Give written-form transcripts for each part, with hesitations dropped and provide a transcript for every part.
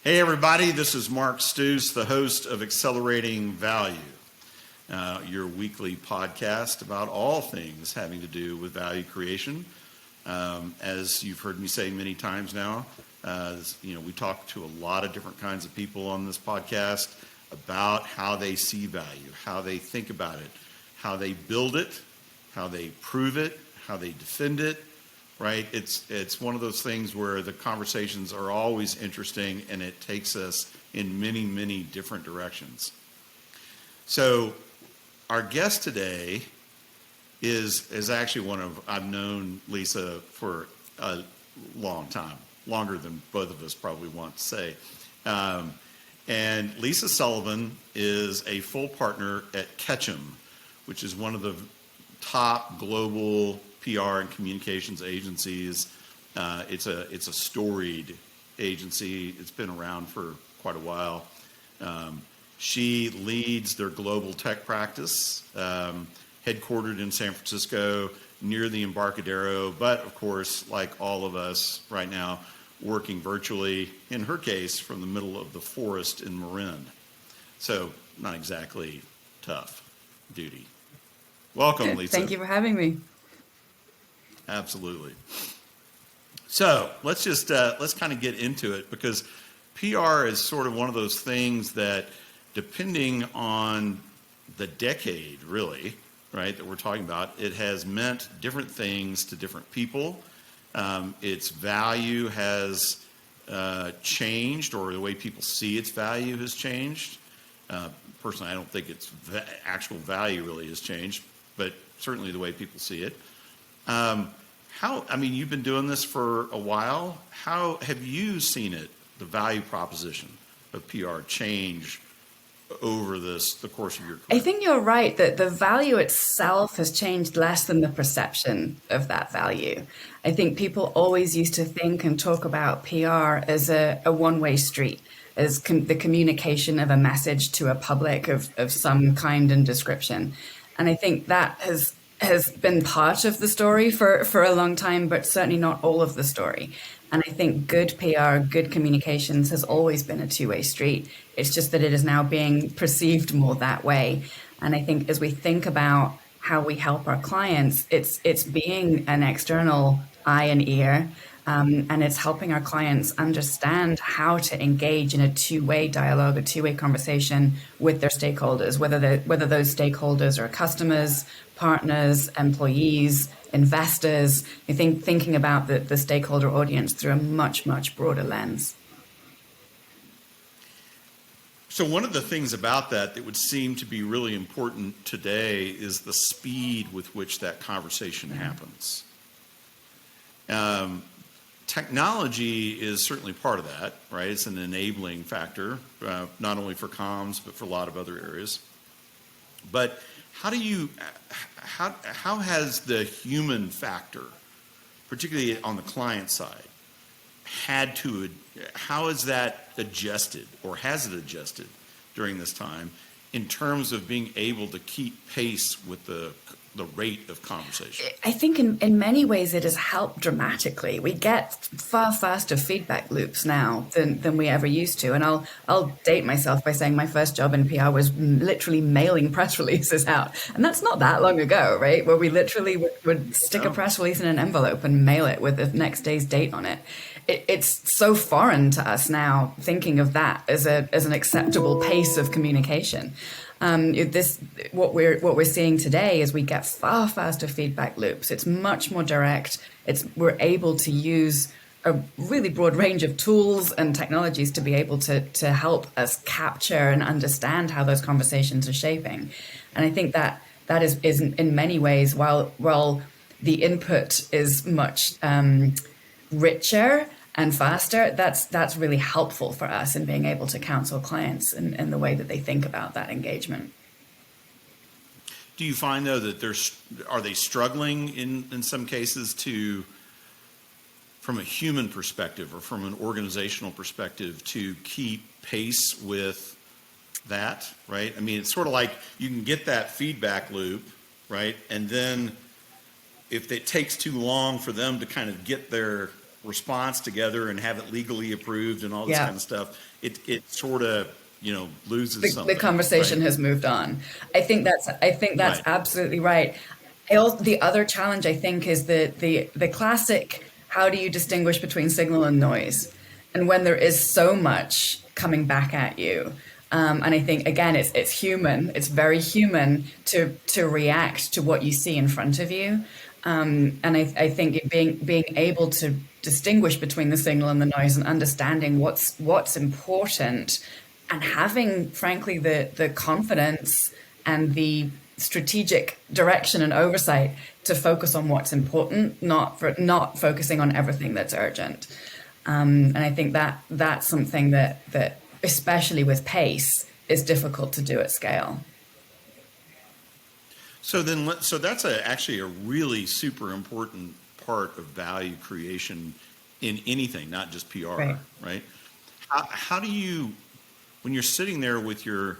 Hey everybody, this is Mark Stoos, the host of Accelerating Value, your weekly podcast about all things having to do with value creation. As you've heard me say many times now, we talk to a lot of different kinds of people on this podcast about how they see value, how they think about it, how they build it, how they prove it, how they defend it. Right? It's one of those things where the conversations are always interesting and it takes us in many, many different directions. So our guest today is actually I've known Lisa for a long time, longer than both of us probably want to say. And Lisa Sullivan is a full partner at Ketchum, which is one of the top global PR and communications agencies. It's a storied agency. It's been around for quite a while. She leads their global tech practice, headquartered in San Francisco near the Embarcadero, but of course, like all of us right now, working virtually, in her case, from the middle of the forest in Marin. So not exactly tough duty. Welcome, Lisa. Thank you for having me. Absolutely. So let's kind of get into it, because PR is sort of one of those things that, depending on the decade, really, right, that we're talking about, it has meant different things to different people. Its value has changed, or the way people see its value has changed. Personally, I don't think its actual value really has changed, but certainly the way people see it. You've been doing this for a while. How have you seen the value proposition of PR change over the course of your career? I think you're right that the value itself has changed less than the perception of that value. I think people always used to think and talk about PR as a one-way street, as the communication of a message to a public of some kind and description. And I think that has been part of the story for a long time, but certainly not all of the story. And I think good PR, good communications has always been a two-way street. It's just that it is now being perceived more that way. And I think as we think about how we help our clients, it's being an external eye and ear, and it's helping our clients understand how to engage in a two-way dialogue, a two-way conversation with their stakeholders, whether those stakeholders are customers, partners, employees, investors. I think thinking about the stakeholder audience through a much, much broader lens. So one of the things about that would seem to be really important today is the speed with which that conversation happens. Technology is certainly part of that, right? It's an enabling factor, not only for comms, but for a lot of other areas. But how has the human factor, particularly on the client side, how is that adjusted, or has it adjusted during this time in terms of being able to keep pace with the rate of conversation? I think in many ways it has helped dramatically. We get far faster feedback loops now than we ever used to. And I'll date myself by saying my first job in PR was literally mailing press releases out. And that's not that long ago, right? Where we literally would stick a press release in an envelope and mail it with the next day's date on it. It's so foreign to us now, thinking of that as an acceptable pace of communication. What we're seeing today is we get far faster feedback loops. It's much more direct. We're able to use a really broad range of tools and technologies to be able to help us capture and understand how those conversations are shaping. And I think that is in many ways, while the input is much richer and faster, that's really helpful for us in being able to counsel clients in the way that they think about that engagement. Do you find, though, that are they struggling in some cases from a human perspective or from an organizational perspective, to keep pace with that, right? I mean, it's sort of like you can get that feedback loop, right? And then if it takes too long for them to kind of get their response together and have it legally approved and all this Yeah. kind of stuff, it sort of, loses The something, conversation right? has moved on. I think that's Right. absolutely right. The other challenge I think is the classic how do you distinguish between signal and noise, and when there is so much coming back at you. And I think again, it's human. It's very human to react to what you see in front of you. And I think being able to distinguish between the signal and the noise and understanding what's important and having, frankly, the confidence and the strategic direction and oversight to focus on what's important, not focusing on everything that's urgent. And I think that's something that especially with pace is difficult to do at scale. So that's actually a really super important part of value creation in anything, not just PR, Right. right? How do you, when you're sitting there with your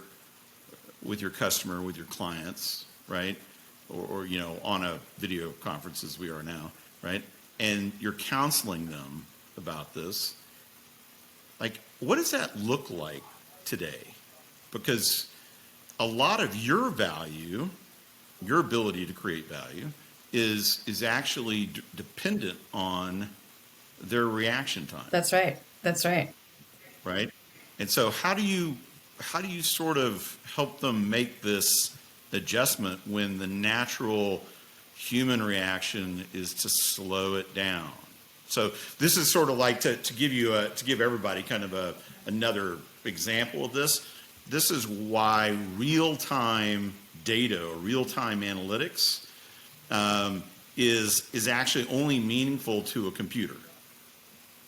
customer, with your clients, right? Or on a video conference as we are now, right? And you're counseling them about this. Like, what does that look like today? Because a lot of your value, your ability to create value, is actually dependent on their reaction time, That's right. That's right. right? And so how do you sort of help them make this adjustment when the natural human reaction is to slow it down? So this is sort of like to give everybody kind of another example of this. This is why real-time data or real-time analytics is actually only meaningful to a computer,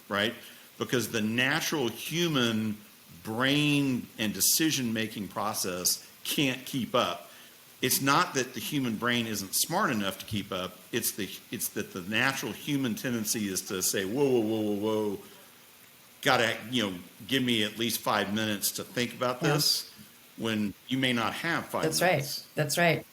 right? Because the natural human brain and decision-making process can't keep up. It's not that the human brain isn't smart enough to keep up. It's that the natural human tendency is to say, whoa, whoa, whoa, whoa, whoa. Gotta, give me at least 5 minutes to think about Yeah. this, when you may not have five That's right. minutes, That's right.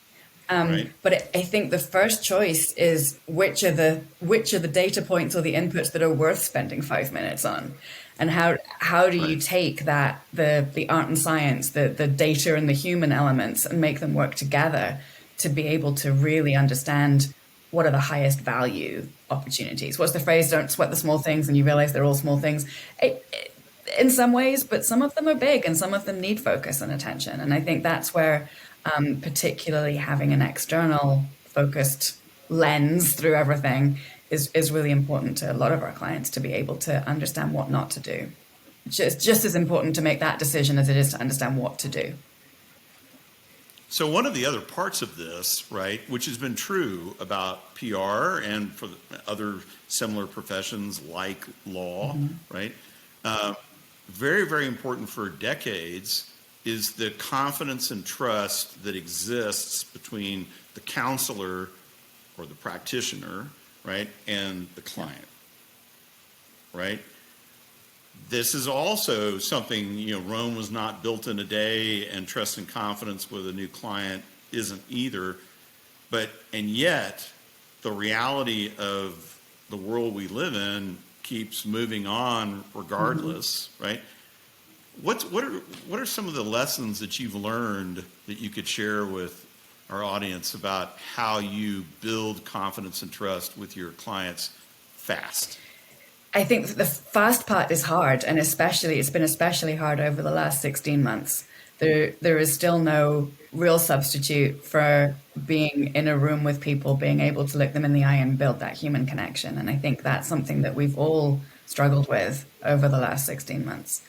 right? But I think the first choice is which are the data points or the inputs that are worth spending 5 minutes on, and how do you Right. take that the art and science, the data and the human elements, and make them work together to be able to really understand what are the highest value opportunities. What's the phrase? Don't sweat the small things, and you realize they're all small things. In some ways, but some of them are big and some of them need focus and attention. And I think that's where, particularly having an external focused lens through everything is really important to a lot of our clients to be able to understand what not to do. Just as important to make that decision as it is to understand what to do. So one of the other parts of this, right, which has been true about PR and for the other similar professions like law, right? Very, very important for decades is the confidence and trust that exists between the counselor or the practitioner, right, and the client, right? This is also something, Rome was not built in a day, and trust and confidence with a new client isn't either. And yet, the reality of the world we live in keeps moving on regardless, right? What are some of the lessons that you've learned that you could share with our audience about how you build confidence and trust with your clients fast? I think the fast part is hard, and it's been especially hard over the last 16 months. There is still no real substitute for being in a room with people, being able to look them in the eye and build that human connection. And I think that's something that we've all struggled with over the last 16 months.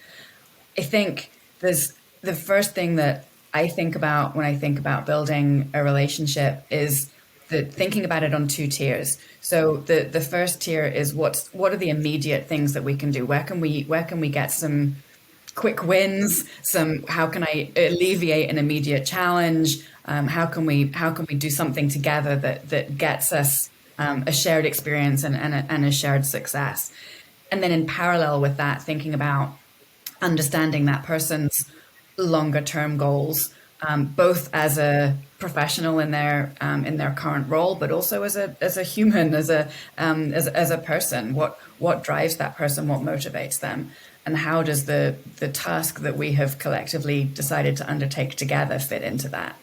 I think there's the first thing that I think about when I think about building a relationship is thinking about it on two tiers. So the first tier is what are the immediate things that we can do? Where can we get some quick wins? How can I alleviate an immediate challenge? How can we do something together that gets us a shared experience and a shared success? And then in parallel with that, thinking about understanding that person's longer term goals. both as a professional in their current role, but also as a human, as a person. What drives that person? What motivates them? And how does the task that we have collectively decided to undertake together fit into that?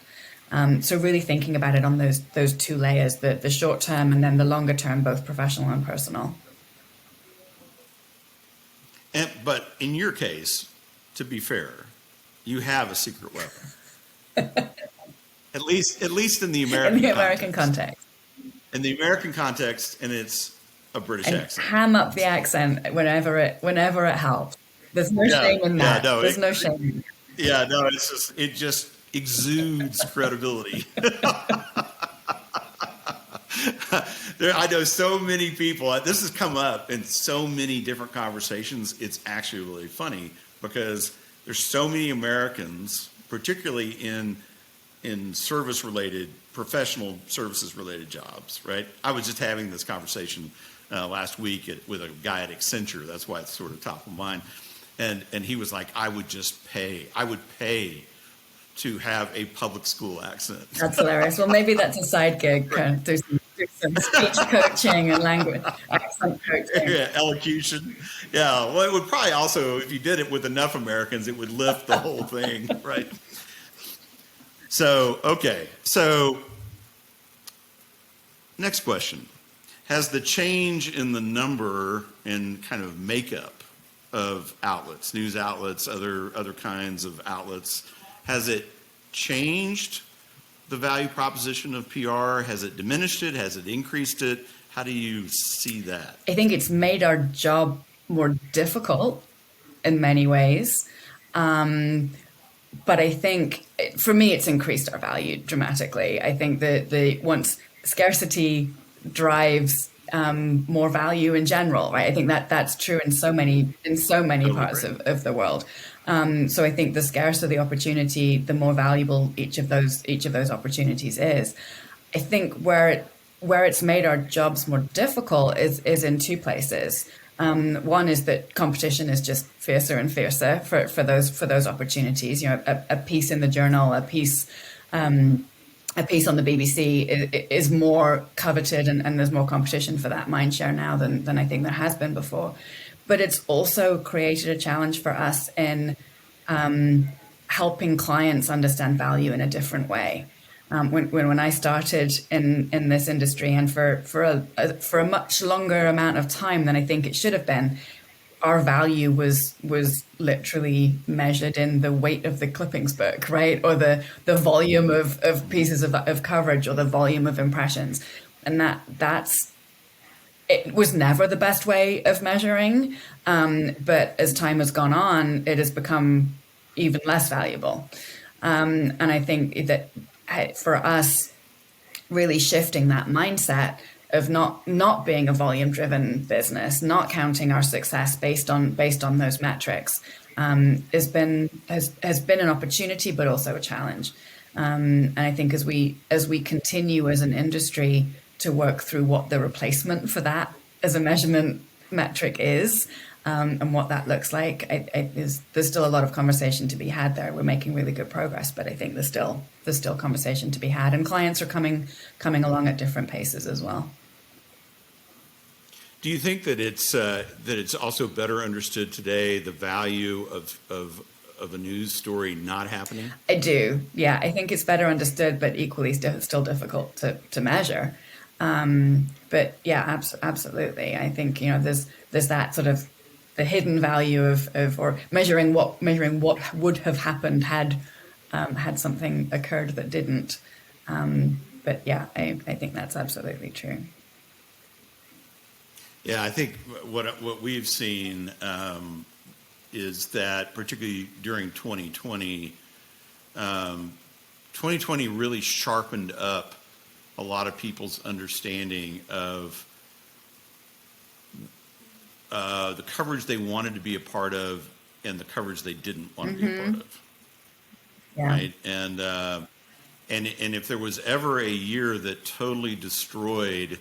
So really thinking about it on those two layers, the short term and then the longer term, both professional and personal. But in your case, to be fair, you have a secret weapon. At least in the American In the American context. context. In the American context, and it's a British And accent. ham up the accent whenever it helps. There's no shame in that. No, There's no shame. yeah, no, it just exudes credibility. I know so many people. This has come up in so many different conversations. It's actually really funny because there's so many Americans, particularly in service related, professional services related jobs. Right? I was just having this conversation last week with a guy at Accenture. That's why it's sort of top of mind. And he was like, I would pay to have a public school accent. That's hilarious. Well, maybe that's a side gig. Do some speech coaching and language accent coaching. Yeah, elocution. Yeah, well, it would probably also, if you did it with enough Americans, it would lift the whole thing, right? So, okay. So, next question. Has the change in the number and kind of makeup of outlets, news outlets, other kinds of outlets, has it changed the value proposition of PR? Has it diminished it? Has it increased it? How do you see that? I think it's made our job more difficult in many ways. But I think for me, it's increased our value dramatically. I think that once scarcity drives more value in general, right? I think that's true in so many parts of the world. So I think the scarcer the opportunity, the more valuable each of those opportunities is. I think where it's made our jobs more difficult is in two places. One is that competition is just fiercer and fiercer for those opportunities. You know, a piece in the journal, a piece on the BBC is more coveted, and there's more competition for that mindshare now than I think there has been before. But it's also created a challenge for us in helping clients understand value in a different way. When I started in this industry, and for a much longer amount of time than I think it should have been, our value was literally measured in the weight of the clippings book, right? Or the volume of pieces of coverage, or the volume of impressions. And it was never the best way of measuring. But as time has gone on, it has become even less valuable. And I think that for us, really shifting that mindset of not being a volume-driven business, not counting our success based on those metrics, has been an opportunity, but also a challenge. And I think as we continue as an industry to work through what the replacement for that as a measurement metric is, and what that looks like, there's still a lot of conversation to be had there. We're making really good progress, but I think there's still conversation to be had, and clients are coming along at different paces as well. Do you think that it's also better understood today, the value of a news story not happening? I do, yeah. I think it's better understood, but equally still difficult to measure. But yeah, absolutely. I think there's that sort of the hidden value of or measuring what would have happened had something occurred that didn't. But yeah, I think that's absolutely true. Yeah, I think what we've seen is that particularly during 2020, 2020 really sharpened up a lot of people's understanding of the coverage they wanted to be a part of and the coverage they didn't want to be a part of. Yeah. Right. And if there was ever a year that totally destroyed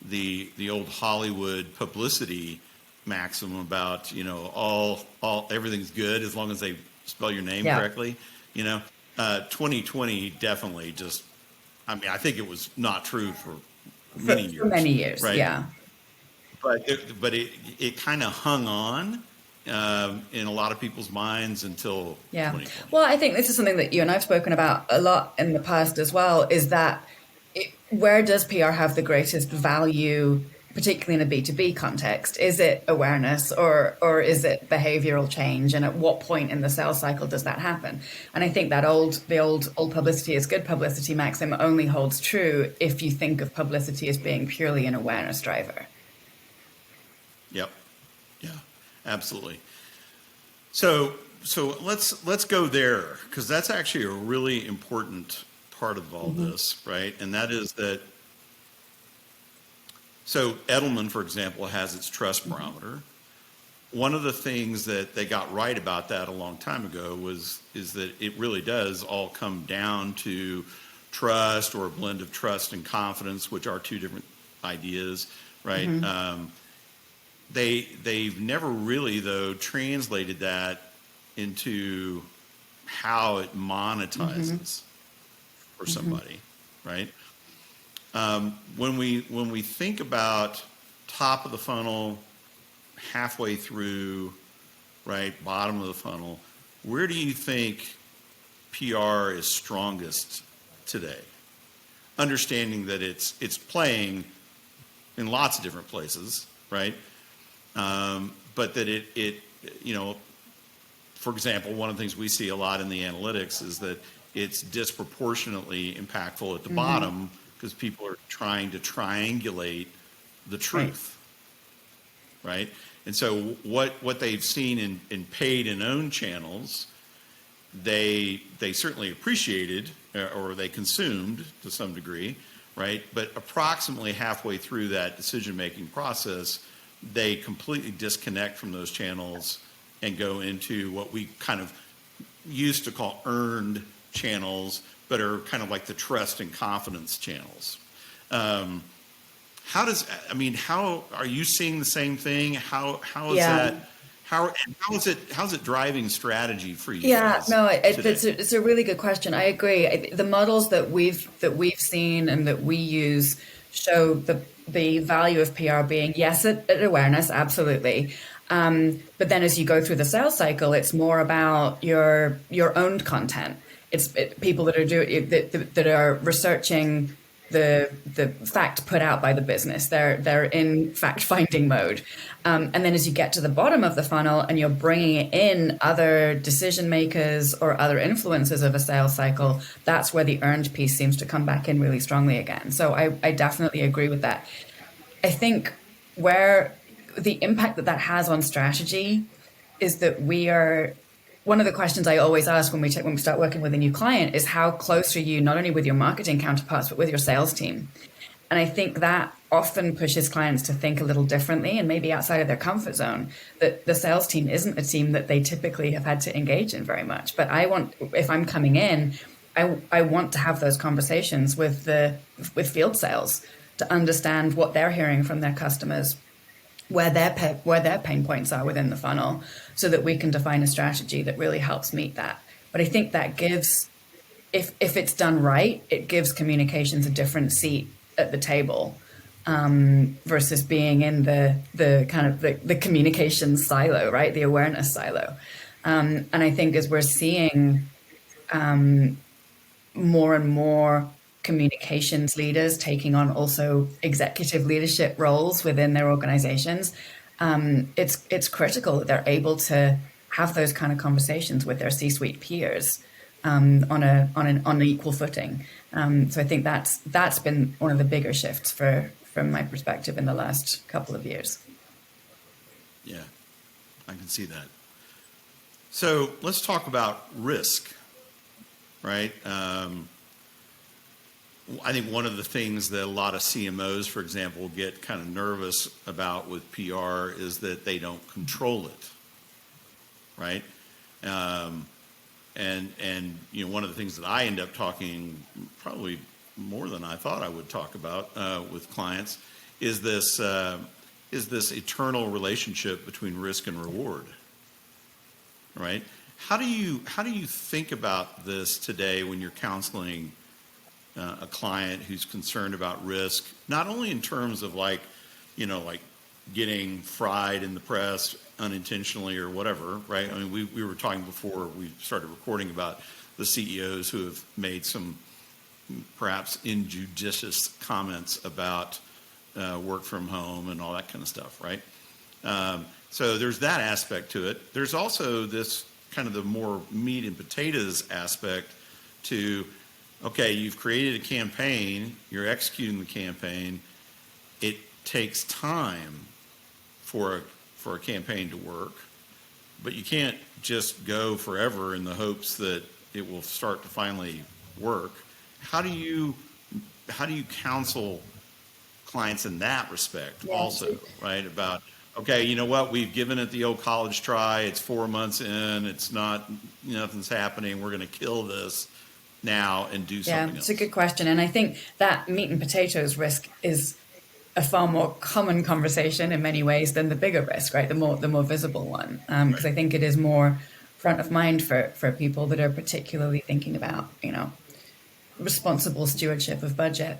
the old Hollywood publicity maxim about, all everything's good as long as they spell your name correctly, 2020 definitely just, I mean, I think it was not true for many For years, many years, right? yeah. But it kind of hung on in a lot of people's minds until Yeah. 2020. Well, I think this is something that you and I've spoken about a lot in the past as well, is that where does PR have the greatest value, particularly in a B2B context? Is it awareness or is it behavioral change? And at what point in the sales cycle does that happen? And I think that the old publicity is good publicity maxim only holds true if you think of publicity as being purely an awareness driver. Yep. Yeah, absolutely. So let's go there, because that's actually a really important part of all this, right? And that is that, so Edelman, for example, has its trust barometer. One of the things that they got right about that a long time ago is that it really does all come down to trust, or a blend of trust and confidence, which are two different ideas, right? They've never really, though, translated that into how it monetizes for somebody, right? When we think about top of the funnel, halfway through, right, bottom of the funnel, where do you think PR is strongest today? Understanding that it's playing in lots of different places, right? But that it for example, one of the things we see a lot in the analytics is that it's disproportionately impactful at the bottom, because people are trying to triangulate the truth, right? And so what they've seen in paid and owned channels, they certainly appreciated, or they consumed to some degree, right? But approximately halfway through that decision-making process, they completely disconnect from those channels and go into what we kind of used to call earned channels, but are kind of like the trust and confidence channels. How are you seeing the same thing? How is that? How's it driving strategy for you? Yeah, guys no, today? it's a really good question. I agree. The models that we've seen and that we use show the value of PR being, yes, at awareness, absolutely. But then as you go through the sales cycle, it's more about your owned content. It's people that are that are researching the fact put out by the business. They're in fact finding mode. And then as you get to the bottom of the funnel and you're bringing in other decision makers or other influencers of a sales cycle, that's where the earned piece seems to come back in really strongly again. So I definitely agree with that. I think where the impact that has on strategy is that one of the questions I always ask when we start working with a new client is, how close are you not only with your marketing counterparts but with your sales team? And I think that often pushes clients to think a little differently and maybe outside of their comfort zone, that the sales team isn't a team that they typically have had to engage in very much. But if I'm coming in, I want to have those conversations with field sales to understand what they're hearing from their customers, where their pain points are within the funnel, so that we can define a strategy that really helps meet that. But I think that gives, if it's done right, it gives communications a different seat at the table, versus being in the kind of the communications silo, right? The awareness silo. And I think as we're seeing more and more communications leaders taking on also executive leadership roles within their organizations, it's critical that they're able to have those kind of conversations with their C-suite peers on an equal footing. So I think that's been one of the bigger shifts from my perspective in the last couple of years. Yeah, I can see that. So let's talk about risk, right? I think one of the things that a lot of CMOs, for example, get kind of nervous about with PR is that they don't control it, right? And one of the things that I end up talking probably more than I thought I would talk about with clients is this eternal relationship between risk and reward, right? How do you think about this today when you're counseling a client who's concerned about risk, not only in terms of like, like getting fried in the press unintentionally or whatever, right? I mean, we were talking before we started recording about the CEOs who have made some perhaps injudicious comments about work from home and all that kind of stuff, right? So there's that aspect to it. There's also this kind of the more meat and potatoes aspect to, okay, you've created a campaign, you're executing the campaign. It takes time for a campaign to work, but you can't just go forever in the hopes that it will start to finally work. How do you counsel clients in that respect also, right? About, okay, you know what, we've given it the old college try, it's 4 months in, it's not, nothing's happening, we're going to kill this now and do something else. It's a good question. And I think that meat and potatoes risk is a far more common conversation in many ways than the bigger risk, right? The more visible one. Because I think it is more front of mind for people that are particularly thinking about, responsible stewardship of budget.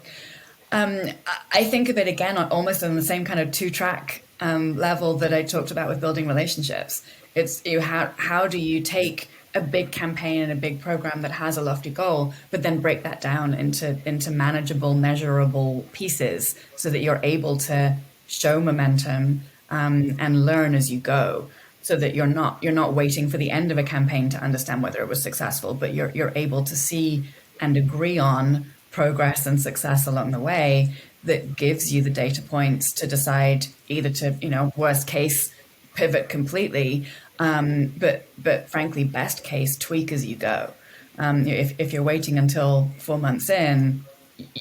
I think of it again almost on the same kind of two-track level that I talked about with building relationships. It's how do you take a big campaign and a big program that has a lofty goal, but then break that down into manageable, measurable pieces so that you're able to show momentum and learn as you go, so that you're not waiting for the end of a campaign to understand whether it was successful, but you're able to see and agree on progress and success along the way that gives you the data points to decide either to, worst case, pivot completely, but frankly, best case, tweak as you go. If you're waiting until 4 months in,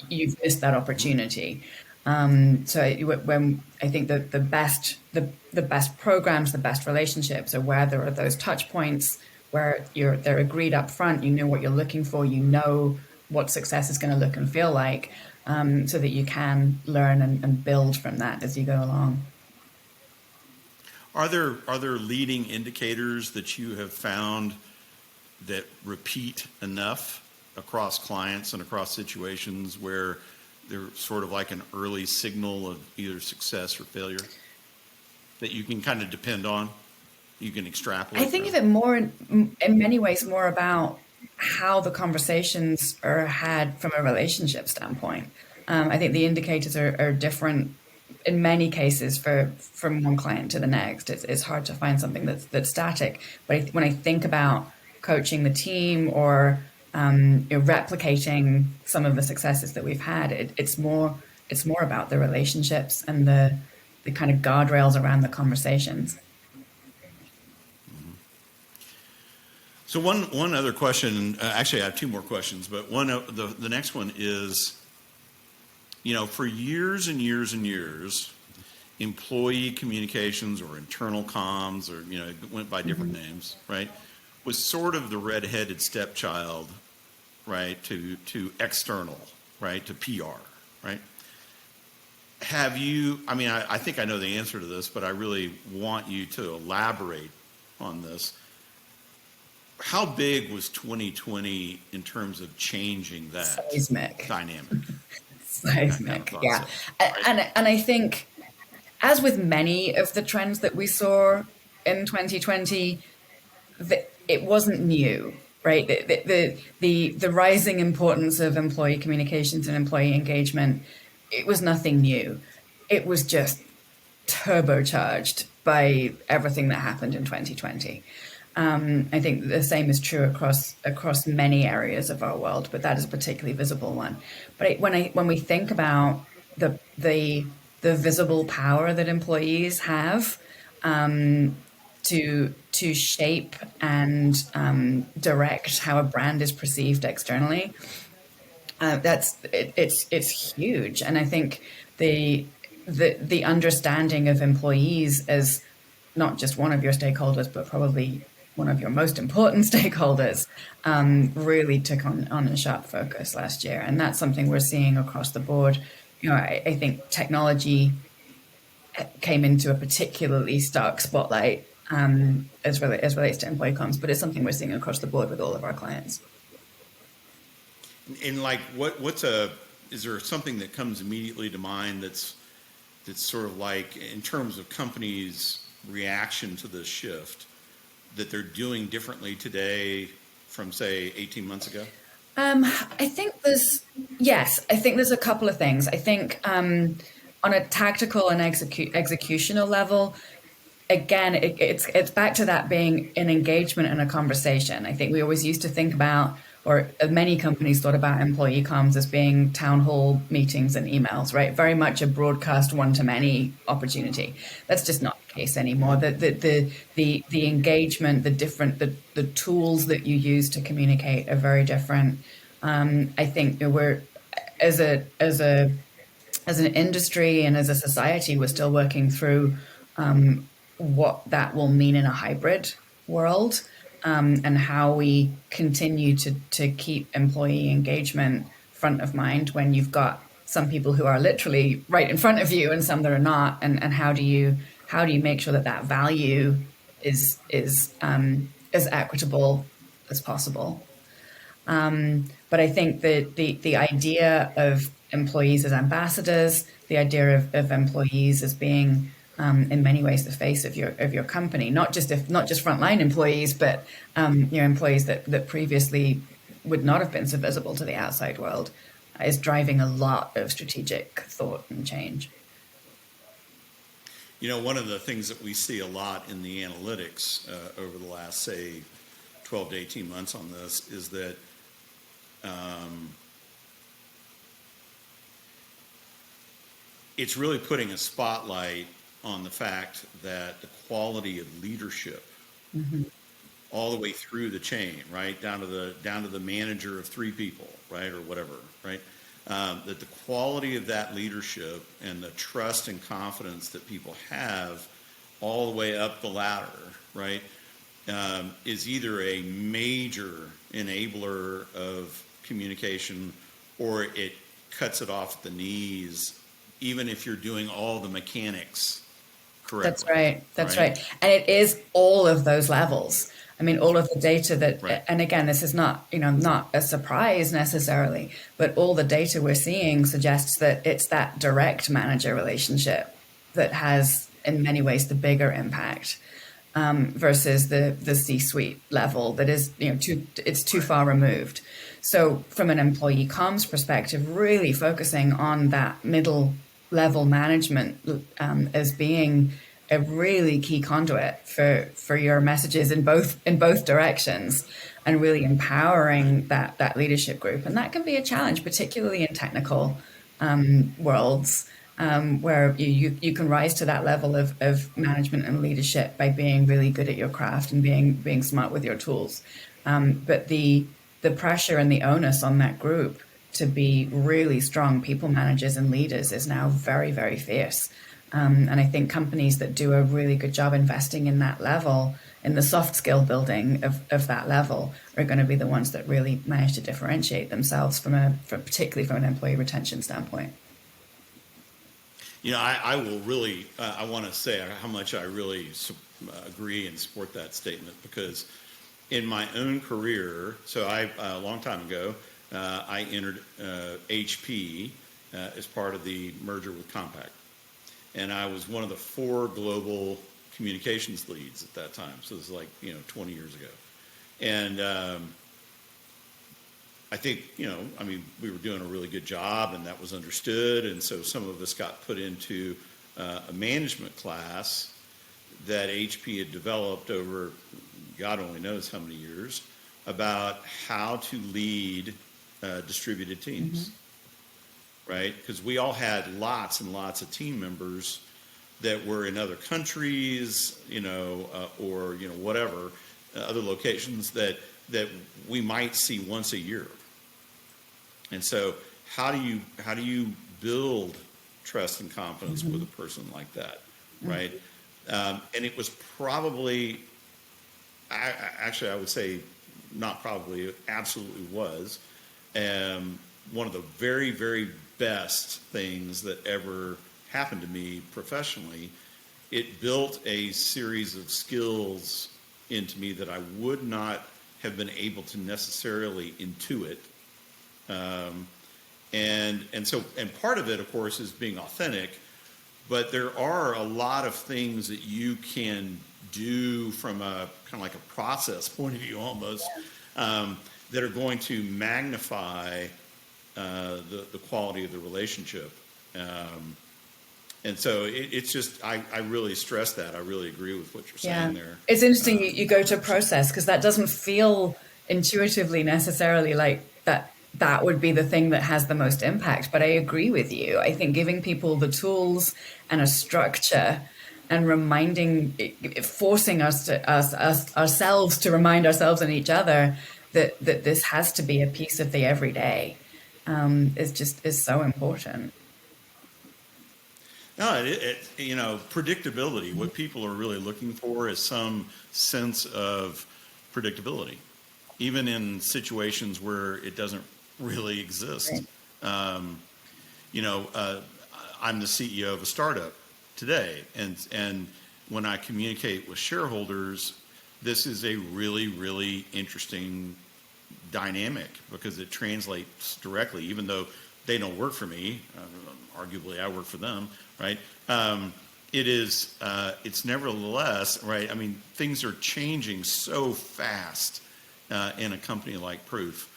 you've missed that opportunity. So when I think that the best programs, the best relationships are where there are those touch points where they're agreed up front, you know what you're looking for, you know what success is going to look and feel like, so that you can learn and build from that as you go along. Are there leading indicators that you have found that repeat enough across clients and across situations where they're sort of like an early signal of either success or failure that you can kind of depend on? You can extrapolate. I think of it more in many ways more about how the conversations are had from a relationship standpoint. I think the indicators are different in many cases from one client to the next. It's hard to find something that's static. But when I think about coaching the team or replicating some of the successes that we've had, it's more about the relationships and the kind of guardrails around the conversations. So one other question, actually I have two more questions, but the next one is, for years and years and years, employee communications or internal comms, or, it went by different names, right, was sort of the redheaded stepchild, right, to external, right, to PR, right? Have you, I think I know the answer to this, but I really want you to elaborate on this. How big was 2020 in terms of changing that Seismic. dynamic? Seismic, kind of yeah. Right. And I think, as with many of the trends that we saw in 2020, it wasn't new, right? The rising importance of employee communications and employee engagement, it was nothing new. It was just turbocharged by everything that happened in 2020. I think the same is true across many areas of our world, but that is a particularly visible one. But when we think about the visible power that employees have to shape and direct how a brand is perceived externally, it's huge. And I think the understanding of employees as not just one of your stakeholders, but probably one of your most important stakeholders, really took on a sharp focus last year. And that's something we're seeing across the board. I think technology came into a particularly stark spotlight as relates to employee comms, but it's something we're seeing across the board with all of our clients. And like, is there something that comes immediately to mind that's sort of like, in terms of companies' reaction to this shift, that they're doing differently today from, say, 18 months ago? I think I think there's a couple of things. I think on a tactical and executional level, again, it's back to that being an engagement and a conversation. I think we always used to think about, or many companies thought about employee comms as being town hall meetings and emails, right? Very much a broadcast one-to-many opportunity. That's just not the case anymore. The engagement, the tools that you use to communicate are very different. I think we're as an industry and as a society, we're still working through what that will mean in a hybrid world, and how we continue to keep employee engagement front of mind when you've got some people who are literally right in front of you and some that are not, and how do you make sure that value is as equitable as possible. But I think that the idea of employees as ambassadors, the idea of employees as being in many ways the face of your company, not just frontline employees, but employees that previously would not have been so visible to the outside world, is driving a lot of strategic thought and change. One of the things that we see a lot in the analytics over the last, say, 12 to 18 months on this is that it's really putting a spotlight on the fact that the quality of leadership, all the way through the chain, right, down to the manager of 3 people, right, or whatever, right, that the quality of that leadership and the trust and confidence that people have all the way up the ladder, right, is either a major enabler of communication, or it cuts it off at the knees, even if you're doing all the mechanics correctly. That's right. And it is all of those levels. I mean, all of the data that, Right. and again, this is not a surprise necessarily, but all the data we're seeing suggests that it's that direct manager relationship that has, in many ways, the bigger impact, versus the C-suite level that is, it's too far removed. So from an employee comms perspective, really focusing on that middle level management as being a really key conduit for your messages in both directions, and really empowering that leadership group. And that can be a challenge, particularly in technical worlds, where you can rise to that level of management and leadership by being really good at your craft and being smart with your tools. But the pressure and the onus on that group to be really strong people managers and leaders is now very, very fierce. And I think companies that do a really good job investing in that level, in the soft skill building of that level, are going to be the ones that really manage to differentiate themselves particularly from an employee retention standpoint. I will really, I want to say how much I really agree and support that statement, because in my own career, so a long time ago, I entered HP as part of the merger with Compaq. And I was one of the 4 global communications leads at that time. So it was like, 20 years ago. And I think, we were doing a really good job, and that was understood. And so some of us got put into a management class that HP had developed over God only knows how many years, about how to lead distributed teams, right? Because we all had lots and lots of team members that were in other countries, or whatever, other locations that we might see once a year. And so, how do you build trust and confidence with a person like that, right? And it was probably, actually, I would say, not probably, it absolutely was, one of the very, very best things that ever happened to me professionally, it built a series of skills into me that I would not have been able to necessarily intuit. And part of it, of course, is being authentic, but there are a lot of things that you can do from a kind of like a process point of view almost, that are going to magnify the quality of the relationship. And so it's just, I really stress that. I really agree with what you're saying there. It's interesting you go to process, because that doesn't feel intuitively necessarily like that would be the thing that has the most impact. But I agree with you. I think giving people the tools and a structure and forcing ourselves to remind ourselves and each other that this has to be a piece of the everyday, is so important. No, predictability. What people are really looking for is some sense of predictability, even in situations where it doesn't really exist. Right. I'm the CEO of a startup today, and when I communicate with shareholders, this is a really, really interesting dynamic, because it translates directly, even though they don't work for me. Arguably, I work for them, right? It's nevertheless, right? I mean, things are changing so fast in a company like Proof,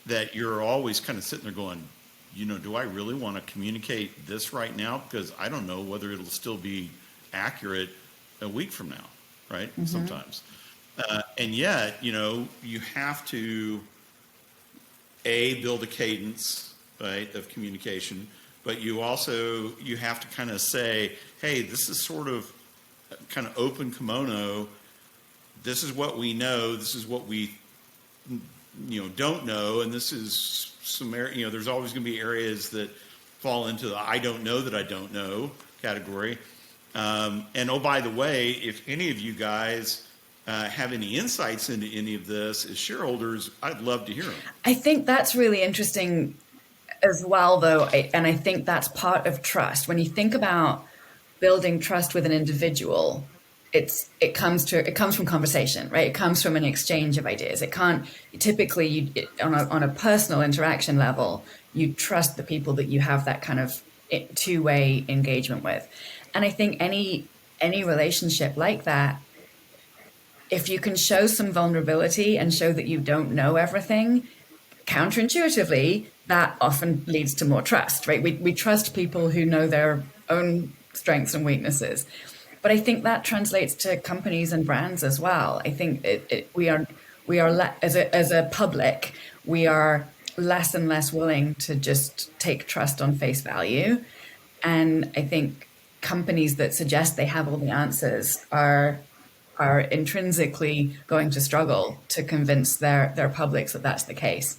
that you're always kind of sitting there going, do I really want to communicate this right now? Because I don't know whether it'll still be accurate a week from now, right? Mm-hmm. Sometimes. And yet, you have to, build a cadence, right, of communication, but you have to kind of say, hey, this is sort of kind of open kimono. This is what we know. This is what we, don't know. And this is some area, there's always going to be areas that fall into the I don't know that I don't know category. And oh, by the way, if any of you guys have any insights into any of this as shareholders, I'd love to hear them. I think that's really interesting as well, though, and I think that's part of trust. When you think about building trust with an individual, it comes from conversation, right? It comes from an exchange of ideas. It can't typically on a personal interaction level, you trust the people that you have that kind of two-way engagement with. And I think any relationship like that, if you can show some vulnerability and show that you don't know everything, counterintuitively, that often leads to more trust, right? We trust people who know their own strengths and weaknesses. But I think that translates to companies and brands as well. I think we are as a public, we are less and less willing to just take trust on face value. And I think companies that suggest they have all the answers are intrinsically going to struggle to convince their publics that that's the case.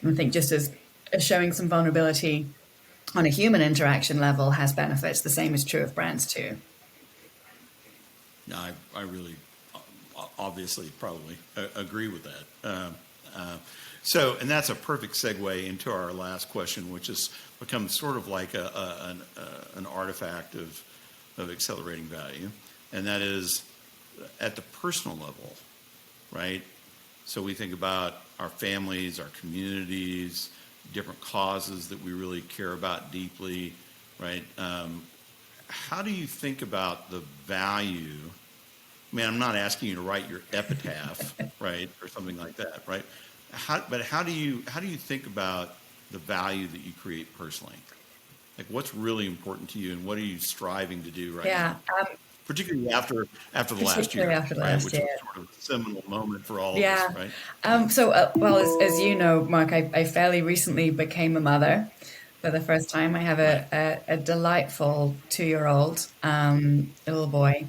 And I think just as showing some vulnerability on a human interaction level has benefits, the same is true of brands too. No, I really obviously probably agree with that. And that's a perfect segue into our last question, which has become sort of like an artifact of accelerating value, and that is at the personal level, right? So we think about our families, our communities, different causes that we really care about deeply, right? How do you think about the value? I mean, I'm not asking you to write your epitaph, right, or something like that, right? But how do you think about the value that you create personally? Like, what's really important to you, and what are you striving to do right now? Particularly after the last year, right? Which is sort of a seminal moment for all of us, right? As you know, Mark, I fairly recently became a mother for the first time. I have a delightful 2-year-old little boy,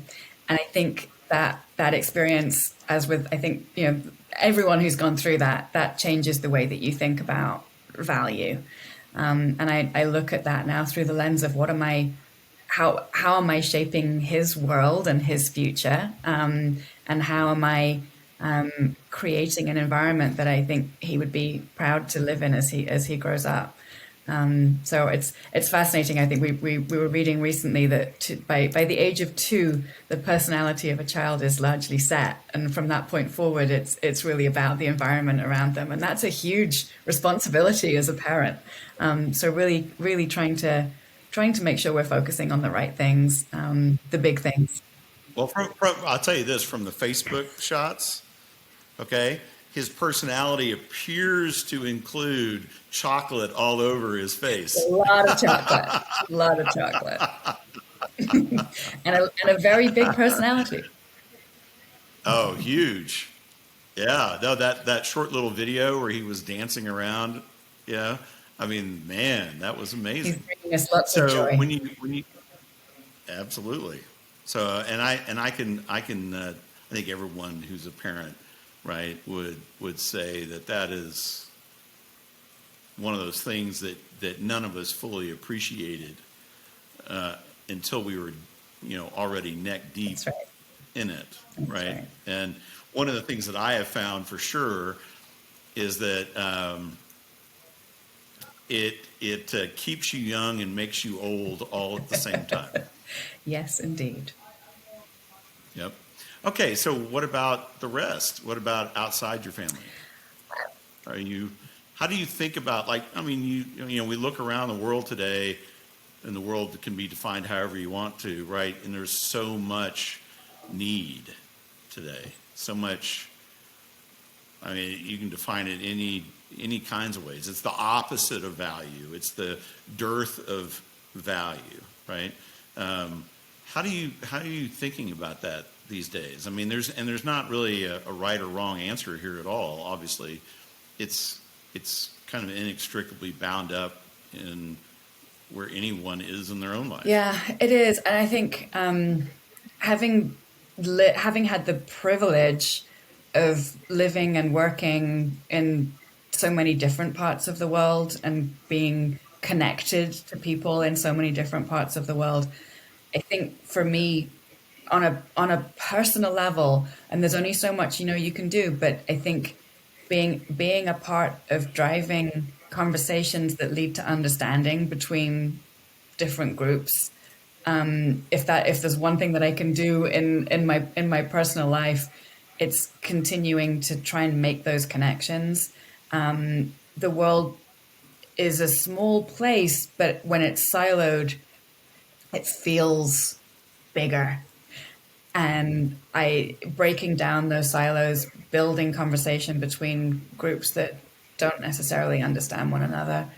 and I think that experience, as with everyone who's gone through that changes the way that you think about value. And I look at that now through the lens of how am I shaping his world and his future, and how am I creating an environment that I think he would be proud to live in as he grows up. So it's fascinating. I think we were reading recently that by the age of 2, the personality of a child is largely set, and from that point forward, it's really about the environment around them, and that's a huge responsibility as a parent. So really trying to make sure we're focusing on the right things, the big things. Well, I'll tell you this from the Facebook shots, okay? His personality appears to include chocolate all over his face. A lot of chocolate, a lot of chocolate, and a very big personality. Oh, huge. Yeah, no, that short little video where he was dancing around, yeah. I mean, man, that was He's amazing. bringing us lots of So joy. when you absolutely. So and I think everyone who's a parent, right, would say that that is one of those things that none of us fully appreciated until we were, already neck deep That's right. in it, That's right? right. And one of the things that I have found for sure is that it keeps you young and makes you old all at the same time. Yes, indeed. Yep. Okay, so what about the rest? What about outside your family? Are you? How do you think about like? I mean, we look around the world today, and the world can be defined however you want to, right? And there's so much need today, so much. I mean, you can define it any kinds of ways. It's the opposite of value. It's the dearth of value, right? How are you thinking about that these days? I mean, there's not really a right or wrong answer here at all. Obviously, it's kind of inextricably bound up in where anyone is in their own life. Yeah, it is, and I think having having had the privilege of living and working in so many different parts of the world and being connected to people in so many different parts of the world, I think for me, on a personal level, and there's only so much you can do, but I think being a part of driving conversations that lead to understanding between different groups. If there's one thing that I can do in my personal life, it's continuing to try and make those connections. The world is a small place, but when it's siloed, it feels bigger. And I breaking down those silos, building conversation between groups that don't necessarily understand one another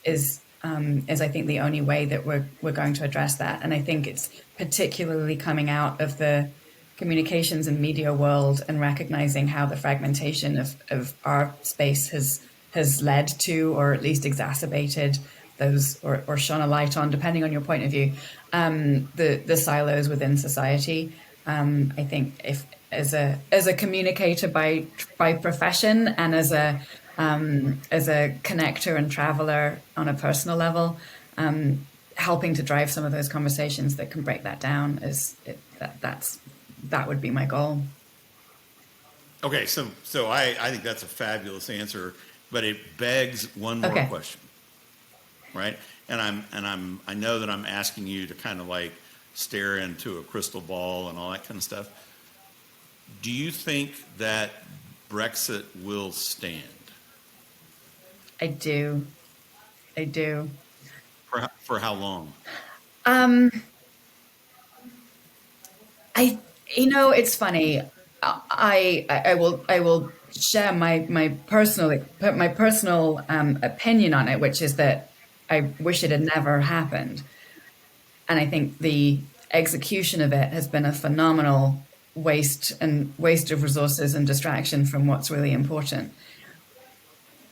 is I think the only way that we're going to address that. And I think it's particularly coming out of the communications and media world and recognizing how the fragmentation of our space has led to, or at least exacerbated those, or shone a light on, depending on your point of view, the silos within society. I think if as a communicator by profession, and as a connector and traveler on a personal level, helping to drive some of those conversations that can break that down that would be my goal. Okay, so I think that's a fabulous answer, but it begs one more Okay. question, right? I know that I'm asking you to kind of like stare into a crystal ball and all that kind of stuff. Do you think that Brexit will stand? I do. I do. For how long? Um, it's funny. I will share my personal opinion on it, which is that I wish it had never happened, and I think the execution of it has been a phenomenal waste of resources and distraction from what's really important.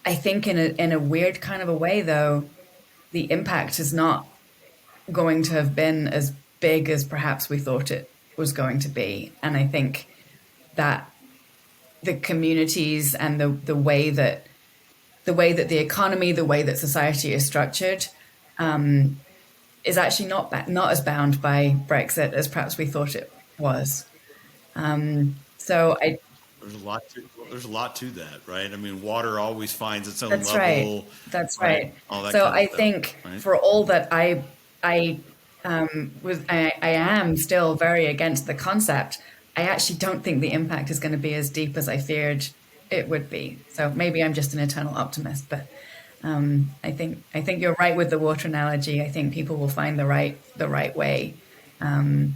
I think in a weird kind of a way, though, the impact is not going to have been as big as perhaps we thought it was going to be. And I think that the communities and the way that the economy, the way that society is structured, is actually not as bound by Brexit as perhaps we thought it was. So there's a lot to that, right? I mean, water always finds its own That's right. level, That's right? right. All that So kind of I stuff, think right? for all that I am still very against the concept, I actually don't think the impact is going to be as deep as I feared it would be. So maybe I'm just an eternal optimist, but I think you're right with the water analogy. I think people will find the right way, and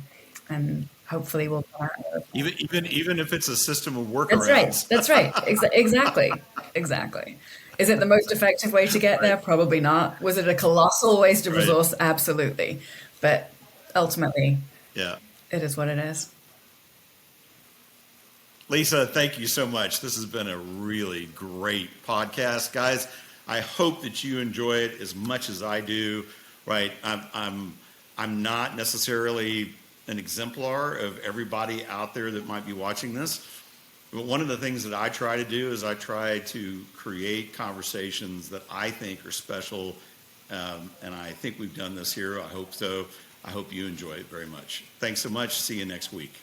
hopefully we'll come out of it. Even if it's a system of That's right. workarounds, That's right. Exactly. Exactly. Is it the most effective way to get right? there? Probably not. Was it a colossal waste of Right. resource? Absolutely. But ultimately, Yeah. it is what it is. Lisa, thank you so much. This has been a really great podcast, guys. I hope that you enjoy it as much as I do. Right? I'm not necessarily an exemplar of everybody out there that might be watching this. But one of the things that I try to do is I try to create conversations that I think are special, and I think we've done this here. I hope so. I hope you enjoy it very much. Thanks so much. See you next week.